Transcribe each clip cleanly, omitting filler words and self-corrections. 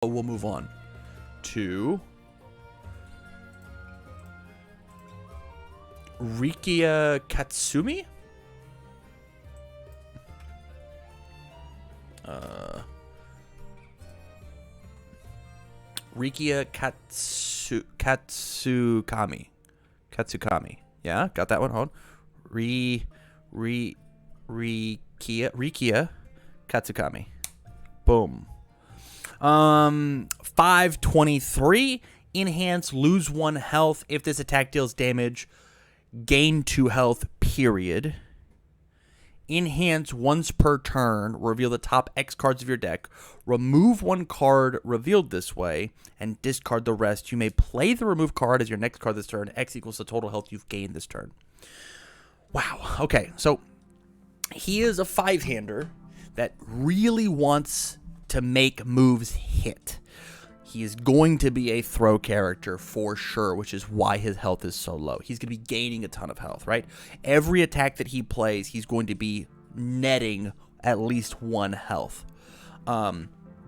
we'll move on to Rikia Katsumi. Rikia Katsukami. Yeah, got that one. Hold on. Rikia Katsukami. Boom. 523. Enhance, lose 1 health. If this attack deals damage, gain 2 health, period. Enhance once per turn. Reveal the top X cards of your deck. Remove 1 card revealed this way and discard the rest. You may play the remove card as your next card this turn. X equals the total health you've gained this turn. Wow. Okay, so he is a 5-hander that really wants to make moves hit. He is going to be a throw character for sure, which is why his health is so low. He's going to be gaining a ton of health, right? Every attack that he plays, he's going to be netting at least 1 health.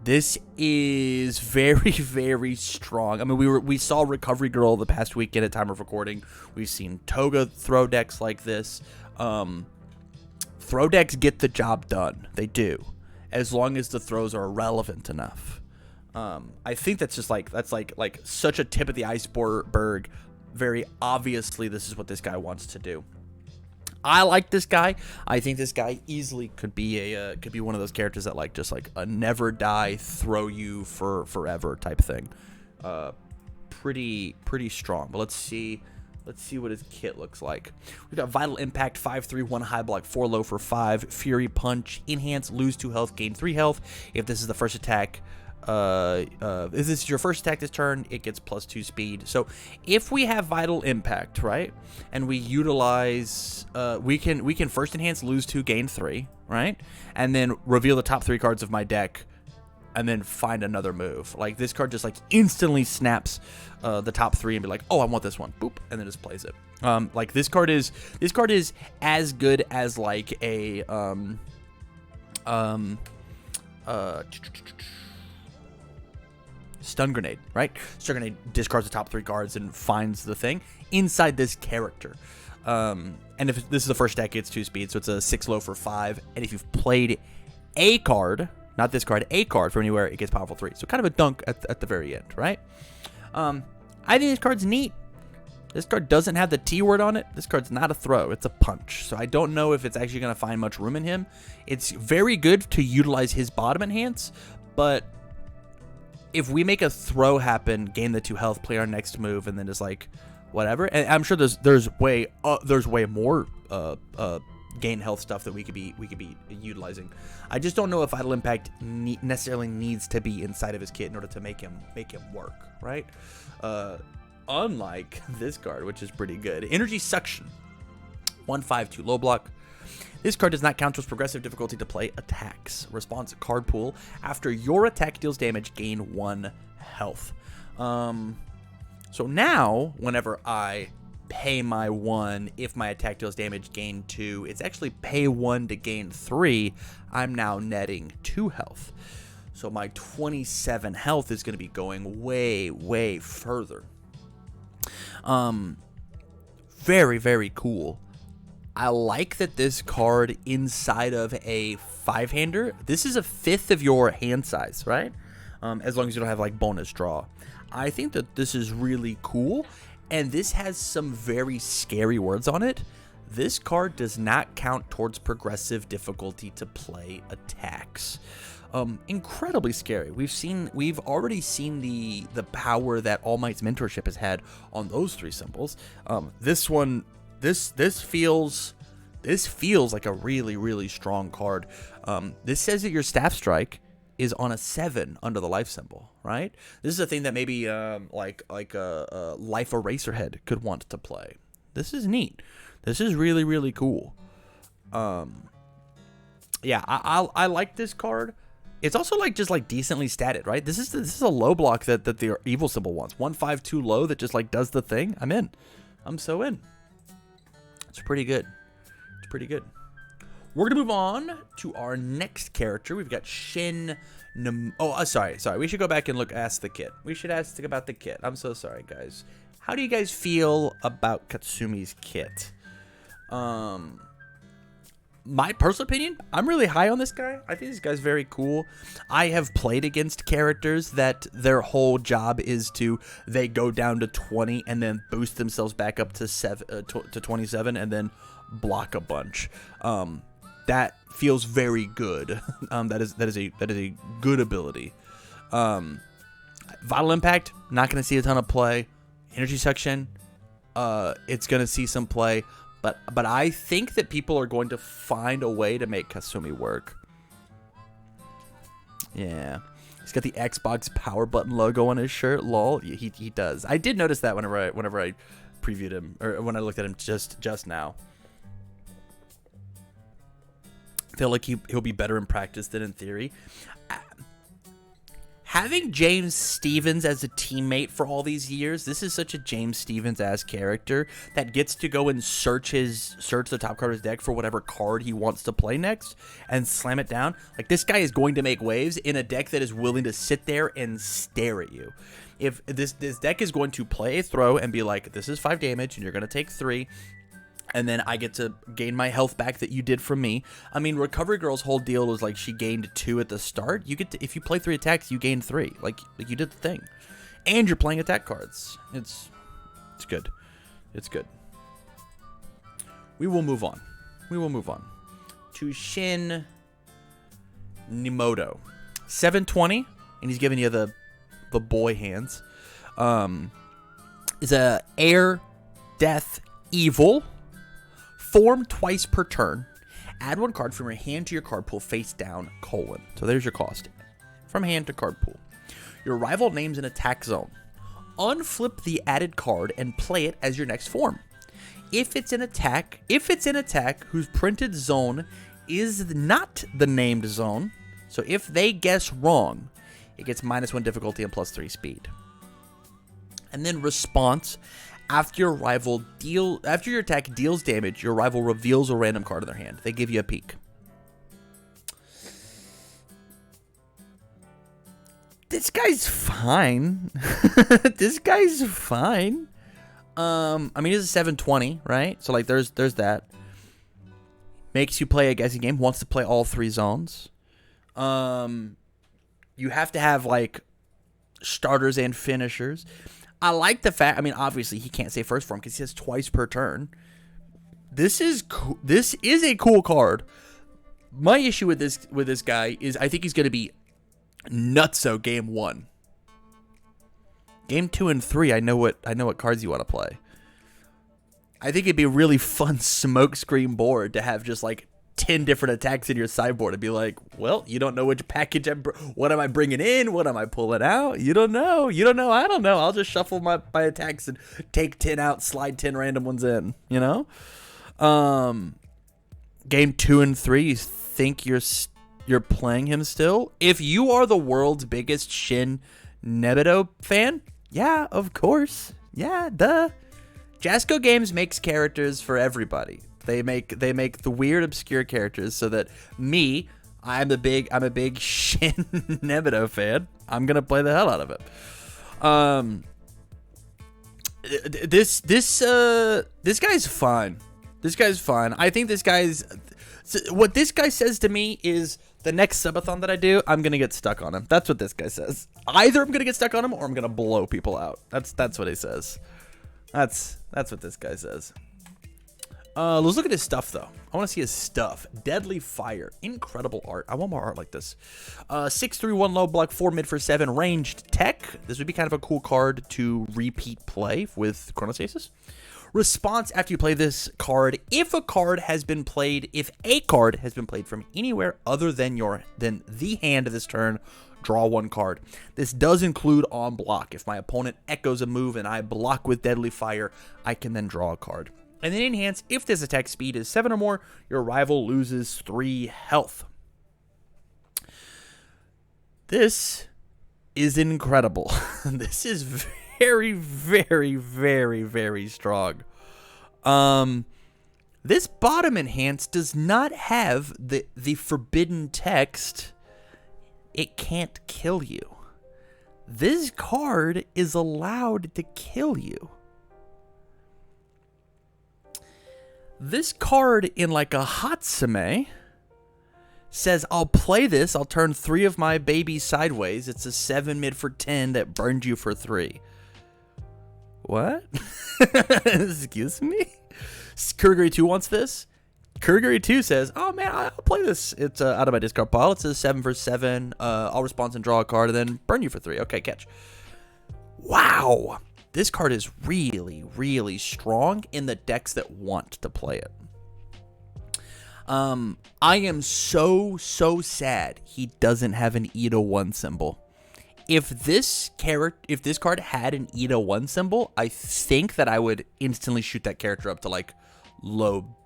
This is very, very strong. I mean, we saw Recovery Girl the past weekend at time of recording. We've seen Toga throw decks like this. Throw decks get the job done. They do, as long as the throws are relevant enough. I think that's just like such a tip of the iceberg. Very obviously, this is what this guy wants to do. I like this guy. I think this guy easily could be one of those characters that just a never die, throw you for forever type thing. Pretty strong. But let's see what his kit looks like. We've got Vital Impact, 5/3, 1 high block, 4 low for 5. Fury Punch, enhance, lose 2 health, gain 3 health. If this is the first attack, if this is your first attack this turn, it gets +2 speed. So if we have Vital Impact, right, and we utilize, we can first enhance, lose 2, gain 3, right, and then reveal the top 3 cards of my deck, and then find another move. Like, this card just instantly snaps the top 3 and be like, oh, I want this one, boop, and then just plays it. Like, this card is as good as like a Stun Grenade, right? Stun Grenade discards the top 3 cards and finds the thing inside this character. And if this is the first deck, it's 2 speed, so it's a 6 low for 5. And if you've played a card, not this card, a card from anywhere, it gets powerful 3. So kind of a dunk at the very end, right? I think this card's neat. This card doesn't have the T word on it. This card's not a throw. It's a punch. So I don't know if it's actually going to find much room in him. It's very good to utilize his bottom enhance, but if we make a throw happen, gain the 2 health, play our next move, and then just whatever. And I'm sure there's way more gain health stuff that we could be utilizing. I just don't know if Vital Impact necessarily needs to be inside of his kit in order to make him work, right? Unlike this card, which is pretty good. Energy Suction, 1/5/2 low block. This card does not count towards progressive difficulty to play attacks. Response card pool. After your attack deals damage, gain 1 health. So now, whenever I pay my 1, if my attack deals damage, gain 2. It's actually pay 1 to gain 3. I'm now netting 2 health. So my 27 health is going to be going way, way further. Very, very cool. I like that this card inside of a 5-hander, this is a 5th of your hand size, right? As long as you don't have bonus draw. I think that this is really cool, and this has some very scary words on it. This card does not count towards progressive difficulty to play attacks. Incredibly scary. We've already seen the power that All Might's mentorship has had on those 3 symbols. This one. This feels like a really, really strong card. This says that your staff strike is on a 7 under the life symbol, right? This is a thing that maybe like a Life Eraserhead could want to play. This is neat. This is really, really cool. Yeah, I like this card. It's also just decently statted, right? This is a low block that the evil symbol wants. 1/5/2 low that just does the thing. I'm in. I'm so in. It's pretty good. It's pretty good. We're going to move on to our next character. We've got Shin Sorry. We should go back and ask the kit. We should ask about the kit. I'm so sorry, guys. How do you guys feel about Katsumi's kit? My personal opinion, I'm really high on this guy. I think this guy's very cool. I have played against characters that their whole job is they go down to 20 and then boost themselves back up to 27 and then block a bunch. That feels very good. That is a good ability. Vital Impact, not going to see a ton of play. Energy Section, it's going to see some play. But I think that people are going to find a way to make Kasumi work. Yeah. He's got the Xbox power button logo on his shirt. Lol. Yeah, he does. I did notice that whenever I previewed him, or when I looked at him just now. I feel like he'll be better in practice than in theory. Having James Stevens as a teammate for all these years, this is such a James Stevens-ass character that gets to go and search the top card of his deck for whatever card he wants to play next and slam it down. Like, this guy is going to make waves in a deck that is willing to sit there and stare at you. If this deck is going to play a throw and be like, this is 5 damage and you're going to take 3, and then I get to gain my health back that you did from me. I mean, Recovery Girl's whole deal was like she gained 2 at the start. You get to, if you play 3 attacks, you gain 3. Like you did the thing, and you're playing attack cards. It's good. It's good. We will move on. To Shin Nimoto, 720, and he's giving you the boy hands. Is a Air Death Evil. Form twice per turn. Add 1 card from your hand to your card pool face down, : So there's your cost. From hand to card pool. Your rival names an attack zone. Unflip the added card and play it as your next form. If it's an attack whose printed zone is not the named zone, so if they guess wrong, it gets -1 difficulty and +3 speed. And then response. After your attack deals damage, your rival reveals a random card in their hand. They give you a peek. This guy's fine. This guy's fine. I mean, he's a 720, right? So like, there's that. Makes you play a guessing game. Wants to play all 3 zones. You have to have like starters and finishers. I like the fact, I mean, obviously he can't say first form because he has twice per turn. This is a cool card. My issue with this guy is I think he's going to be nutso game 1. Game 2 and 3, I know what cards you want to play. I think it'd be a really fun smokescreen board to have just like 10 different attacks in your sideboard and be like, well, you don't know which package what am I bringing in? What am I pulling out? You don't know. I don't know. I'll just shuffle my attacks and take 10 out, slide 10 random ones in, you know? Game 2 and 3, you think you're playing him still? If you are the world's biggest Shin Nebido fan, yeah, of course. Yeah, duh. Jasco Games makes characters for everybody. They make the weird, obscure characters so that I'm a big Shin Nebido fan. I'm gonna play the hell out of it. This guy's fine. I think what this guy says to me is the next subathon that I do, I'm gonna get stuck on him. That's what this guy says. Either I'm gonna get stuck on him or I'm gonna blow people out. That's what he says. That's what this guy says. Let's look at his stuff, though. I want to see his stuff. Deadly Fire. Incredible art. I want more art like this. 6/3/1 low block, 4 mid for 7 ranged tech. This would be kind of a cool card to repeat play with Chronostasis. Response after you play this card. If a card has been played from anywhere other than the hand of this turn, draw 1 card. This does include on block. If my opponent echoes a move and I block with Deadly Fire, I can then draw a card. And then enhance, if this attack speed is 7 or more, your rival loses 3 health. This is incredible. This is very, very, very, very strong. This bottom enhance does not have the forbidden text it can't kill you. This card is allowed to kill you. This card in like a Hatsume says, I'll play this. I'll turn 3 of my babies sideways. It's a 7 mid for 10 that burned you for 3. What? Excuse me? Kurigiri 2 wants this. Kurigiri 2 says, oh man, I'll play this. It's out of my discard pile. It's a 7 for 7. I'll respond and draw a card and then burn you for 3. Okay, catch. Wow. This card is really, really strong in the decks that want to play it. I am so sad he doesn't have an Ida 1 symbol. If this card had an Ida 1 symbol, I think that I would instantly shoot that character up to like low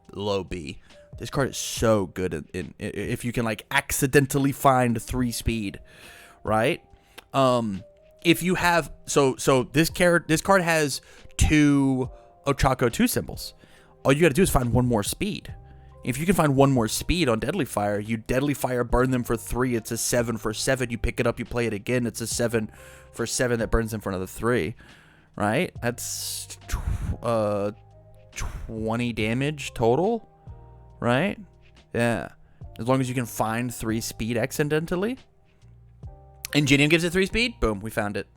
B. This card is so good if you can like accidentally find 3 speed, right? If you have so this card has 2 Ochako 2 symbols. All you got to do is find 1 more speed. If you can find 1 more speed on Deadly Fire, you Deadly Fire, burn them for 3. It's a 7 for 7. You pick it up, you play it again. It's a 7 for 7 that burns them for another 3. Right? That's 20 damage total. Right? Yeah. As long as you can find 3 speed accidentally. Ingenium gives it 3 speed. Boom, we found it.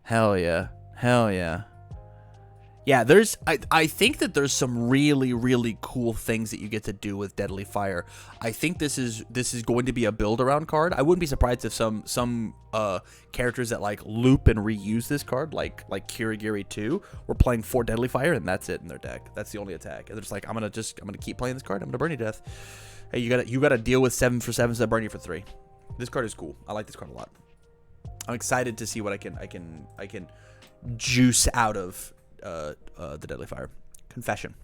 Hell yeah. Hell yeah. Yeah, I think that there's some really, really cool things that you get to do with Deadly Fire. I think this is going to be a build around card. I wouldn't be surprised if some characters that like loop and reuse this card, like Kurigiri 2, were playing 4 Deadly Fire and that's it in their deck. That's the only attack. And they're just like, I'm gonna keep playing this card. I'm gonna burn you to death. Hey, you gotta deal with 7 for 7s that burn you for 3. This card is cool. I like this card a lot. I'm excited to see what I can juice out of the Deadly Fire. Confession.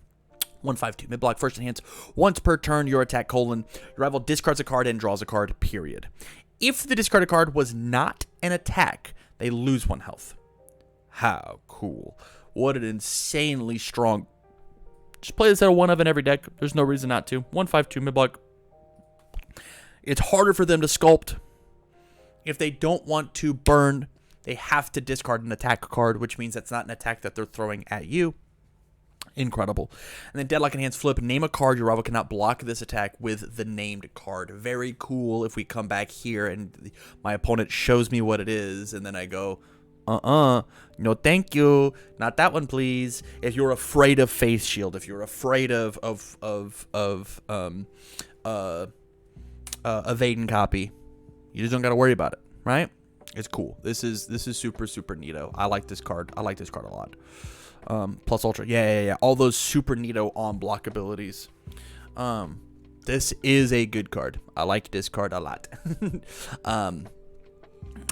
1/5/2 mid block, first enhance. Once per turn, your attack : your rival discards a card and draws a card. Period. If the discarded card was not an attack, they lose 1 health. How cool! What an insanely strong. Just play this at a 1 of in every deck. There's no reason not to. 1/5/2 mid block. It's harder for them to sculpt. If they don't want to burn, they have to discard an attack card, which means that's not an attack that they're throwing at you. Incredible. And then Deadlock Enhance flip. Name a card your rival cannot block this attack with the named card. Very cool if we come back here and my opponent shows me what it is, and then I go, no thank you. Not that one, please. If you're afraid of Face Shield, if you're afraid of evade and copy, you just don't got to worry about it, right? It's cool. This is super neato. I like this card. I like this card a lot. Plus Ultra. Yeah. All those super neato on block abilities. This is a good card. I like this card a lot.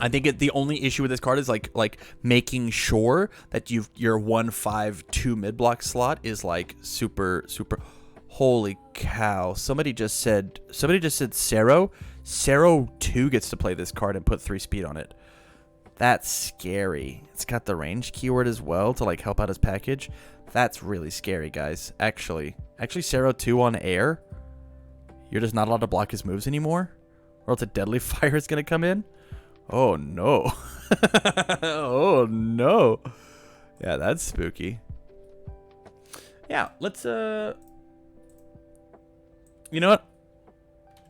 I think the only issue with this card is like making sure that your 1/5/2 mid block slot is like super. Holy cow! Somebody just said Sero. Sero 2 gets to play this card and put 3 speed on it. That's scary. It's got the range keyword as well to like help out his package. That's really scary, guys. Actually, Sero 2 on air. You're just not allowed to block his moves anymore, or else a Deadly Fire is gonna come in. Oh no. Oh no. Yeah, that's spooky. Yeah, let's you know what?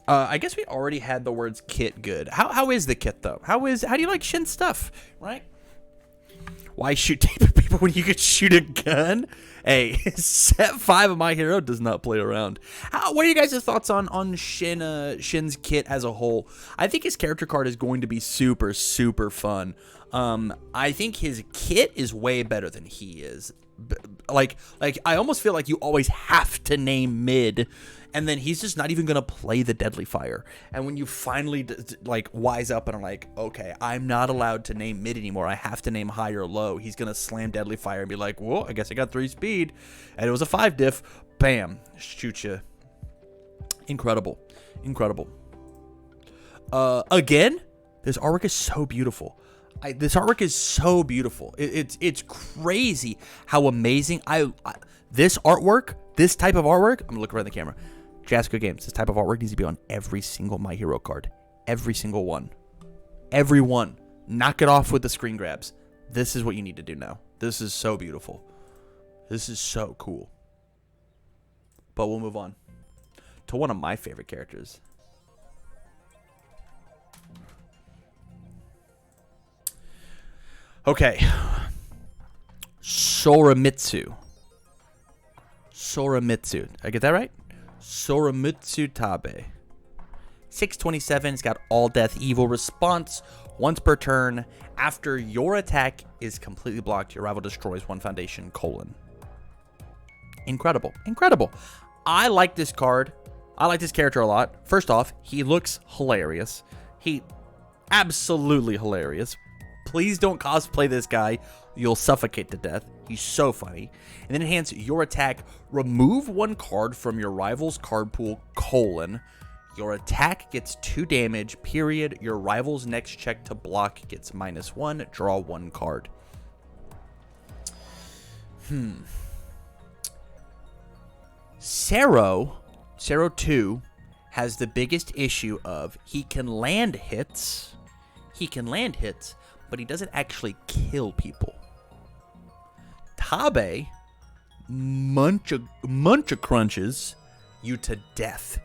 I guess we already had the words kit good. How is the kit though? How do you like Shin stuff, right? Why shoot tape at people when you could shoot a gun? Hey, set 5 of My Hero does not play around. What are you guys' thoughts on Shin's kit as a whole? I think his character card is going to be super fun. I think his kit is way better than he is. Like I almost feel like you always have to name mid, and then he's just not even gonna play the Deadly Fire. And when you finally like wise up and are like, okay, I'm not allowed to name mid anymore, I have to name high or low, he's gonna slam Deadly Fire and be like, well, I guess I got 3 speed, and it was a 5 diff. Bam, shoot you. Incredible. Again, this artwork is so beautiful. This artwork is so beautiful. It's crazy how amazing. This artwork, this type of artwork, I'm gonna look right in the camera. Jasco Games, this type of artwork needs to be on every single My Hero card. Every single one. Everyone, knock it off with the screen grabs. This is what you need to do now. This is so beautiful. This is so cool. But we'll move on to one of my favorite characters. Okay. Soramitsu. Did I get that right? Soramitsu Tabe. 627. It's got all death evil response. Once per turn, after your attack is completely blocked, your rival destroys one foundation, : Incredible. Incredible. I like this card. I like this character a lot. First off, he looks hilarious. He absolutely hilarious. Please don't cosplay this guy. You'll suffocate to death. He's so funny. And then enhance your attack. Remove one card from your rival's card pool, : Your attack gets 2 damage, period. Your rival's next check to block gets -1. Draw 1 card. Sero 2 has the biggest issue of he can land hits. But he doesn't actually kill people. Tabe muncha crunches you to death.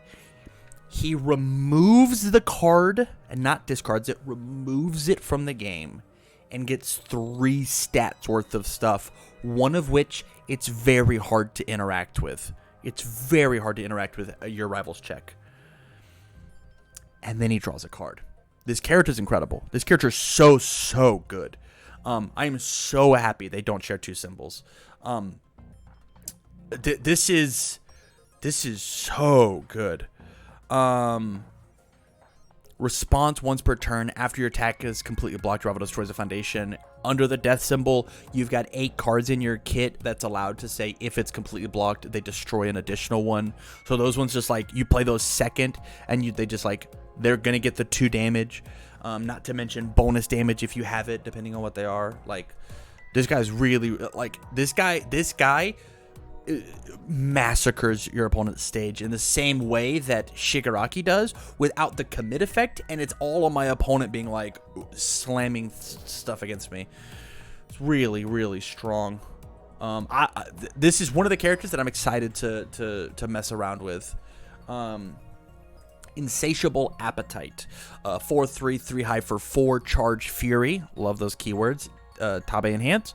He removes the card and not discards it, removes it from the game and gets 3 stats worth of stuff, one of which it's very hard to interact with. It's very hard to interact with your rival's check. And then he draws a card. This character is incredible. This character is so good. I am so happy they don't share 2 symbols. This is so good. Response once per turn. After your attack is completely blocked, your rival destroys a foundation. Under the death symbol, you've got 8 cards in your kit that's allowed to say if it's completely blocked, they destroy an additional one. So those ones just like, you play those second, and they just like, they're going to get the 2 damage. Not to mention bonus damage if you have it, depending on what they are. Like, this guy's really, like, this guy massacres your opponent's stage in the same way that Shigaraki does, without the commit effect, and it's all on my opponent being like slamming stuff against me. It's really strong. This is one of the characters that I'm excited to mess around with. Insatiable Appetite, 4/3, 3 high for 4 charge fury. Love those keywords. Tabe enhance.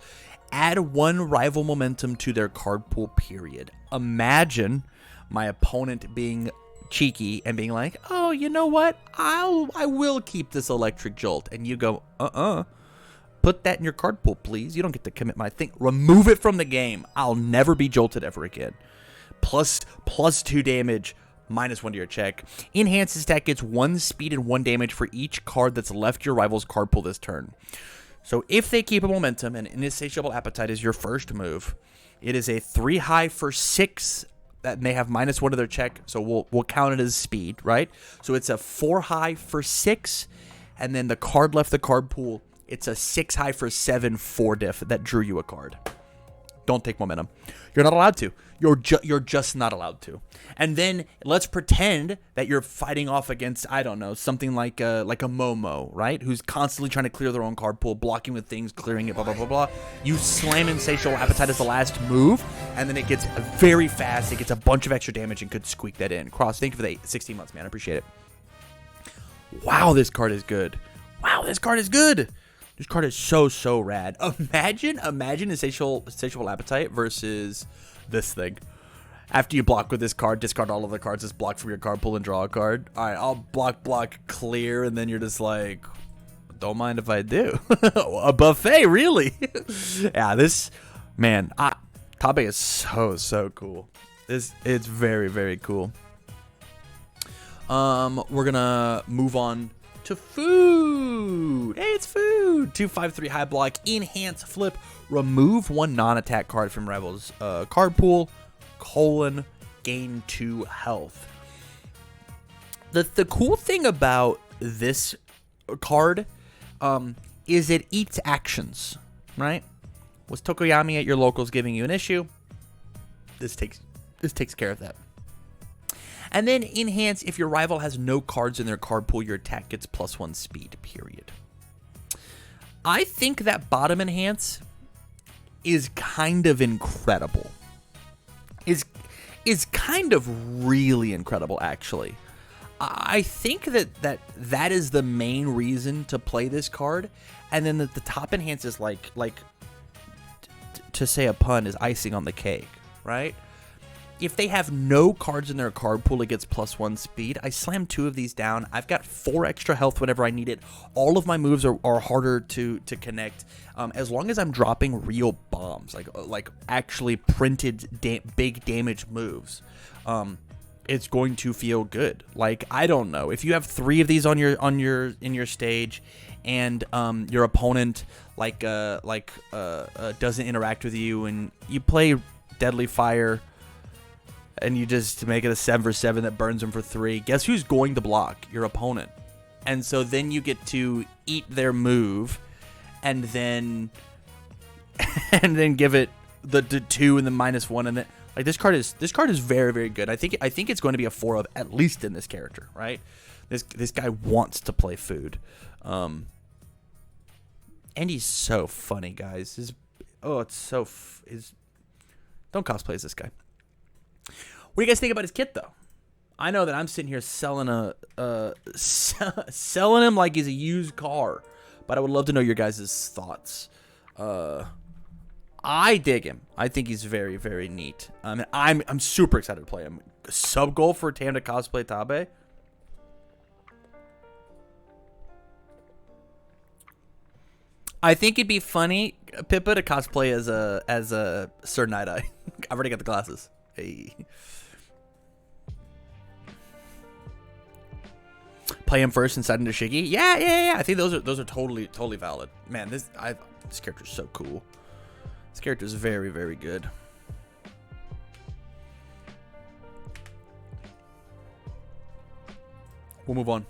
Add 1 rival momentum to their card pool, period. Imagine my opponent being cheeky and being like, oh, you know what? I will keep this electric jolt. And you go, put that in your card pool, please. You don't get to commit my thing. Remove it from the game. I'll never be jolted ever again. Plus 2 damage, -1 to your check. Enhances attack gets 1 speed and 1 damage for each card that's left your rival's card pool this turn. So if they keep a momentum and Insatiable Appetite is your first move, it is a 3 high for 6 that may have -1 to their check. So we'll count it as speed, right? So it's a 4 high for 6, and then the card left the card pool, it's a 6 high for 7 4 diff that drew you a card. Don't take momentum. You're not allowed to. You're just not allowed to. And then let's pretend that you're fighting off against, I don't know, something like a Momo, right? Who's constantly trying to clear their own card pool, blocking with things, clearing it, blah, blah, blah, blah. You slam Insatiable Appetite as the last move, and then it gets very fast. It gets a bunch of extra damage and could squeak that in. Cross, thank you for the 16 months, man. I appreciate it. Wow, this card is good. Wow, this card is good. This card is so rad. Imagine Insatiable Appetite versus this thing. After you block with this card, discard all of the cards that's blocked from your card pool and draw a card. All right, I'll block, clear, and then you're just like, don't mind if I do. A buffet, really? Yeah, this, man, Tabe is so cool. It's very cool. We're gonna move on to food. Hey, it's food. 2/5/3 high block, enhance flip, remove 1 non-attack card from rival's card pool, : gain 2 health. The cool thing about this card is it eats actions, right? Was Tokoyami at your locals giving you an issue? This takes care of that. And then enhance, if your rival has no cards in their card pool, your attack gets +1 speed, period. I think that bottom enhance is kind of incredible. Is kind of really incredible, actually. I think that is the main reason to play this card, and then the top enhance is like to say a pun, is icing on the cake, right? If they have no cards in their card pool, it gets +1 speed. I slam 2 of these down. I've got 4 extra health whenever I need it. All of my moves are harder to connect, as long as I'm dropping real bombs, like actually printed big damage moves. It's going to feel good. Like, I don't know, if you have 3 of these in your stage, and your opponent doesn't interact with you, and you play Deadly Fire, and you just make it a 7/7 that burns them for 3. Guess who's going to block? Your opponent. And so then you get to eat their move, and then give it the 2 and the -1, and then like this card is very, very good. I think it's going to be a 4 of at least in this character, right? This guy wants to play food, and he's so funny, guys. Don't cosplay as this guy. What do you guys think about his kit, though? I know that I'm sitting here selling selling him like he's a used car, but I would love to know your guys' thoughts. I dig him. I think he's very, very neat. I'm super excited to play him. Sub goal for Tam to cosplay Tabe. I think it'd be funny, Pippa, to cosplay as a Sir Night Eye. I've already got the glasses. Hey. Play him first inside into Shiggy. Yeah. I think those are totally valid. Man, this character's so cool. This character's very, very good. We'll move on.